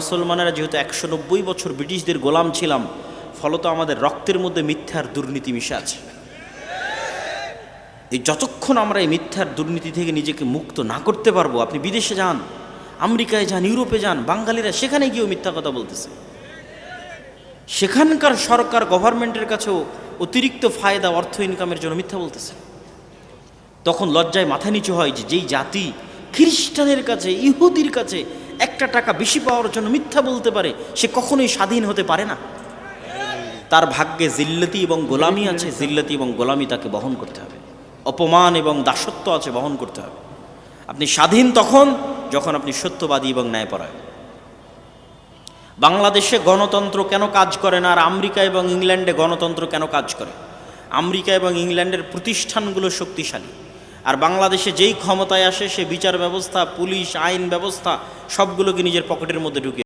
মুসলমানেরা যেহেতু ১৯০ বছর ব্রিটিশদের গোলাম ছিলাম, ফলত আমাদের রক্তের মধ্যে মিথ্যার দুর্নীতি মিশে আছে। এই যতক্ষণ আমরা এই মিথ্যার দুর্নীতি থেকে নিজেকে মুক্ত না করতে পারবো, আপনি বিদেশে যান, আমেরিকায় যান, ইউরোপে যান, বাঙালিরা সেখানে গিয়েও মিথ্যা কথা বলতেছে। সেখানকার সরকার গভর্নমেন্টের কাছেও অতিরিক্ত ফায়দা, অর্থ ইনকামের জন্য মিথ্যা বলতেছে। তখন লজ্জায় মাথা নিচু হয় যে যেই জাতি খ্রিস্টানের কাছে, ইহুদির কাছে একটা টাকা বেশি পাওয়ার জন্য মিথ্যা বলতে পারে, সে কখনোই স্বাধীন হতে পারে না। তার ভাগ্যে জিল্লতি এবং গোলামি আছে, জিল্লতি এবং গোলামি তাকে বহন করতে হবে, অপমান এবং দাসত্ব আছে, বহন করতে হবে। আপনি স্বাধীন তখন যখন আপনি সত্যবাদী এবং ন্যায়পরায়ণ। বাংলাদেশে গণতন্ত্র কেন কাজ করে না আর আমেরিকা এবং ইংল্যান্ডে গণতন্ত্র কেন কাজ করে? আমেরিকা এবং ইংল্যান্ডের প্রতিষ্ঠানগুলো শক্তিশালী, আর বাংলাদেশে যেই ক্ষমতায় আসে সে বিচার ব্যবস্থা, পুলিশ, আইন ব্যবস্থা সবগুলোকে নিজের পকেটের মধ্যে ঢুকিয়ে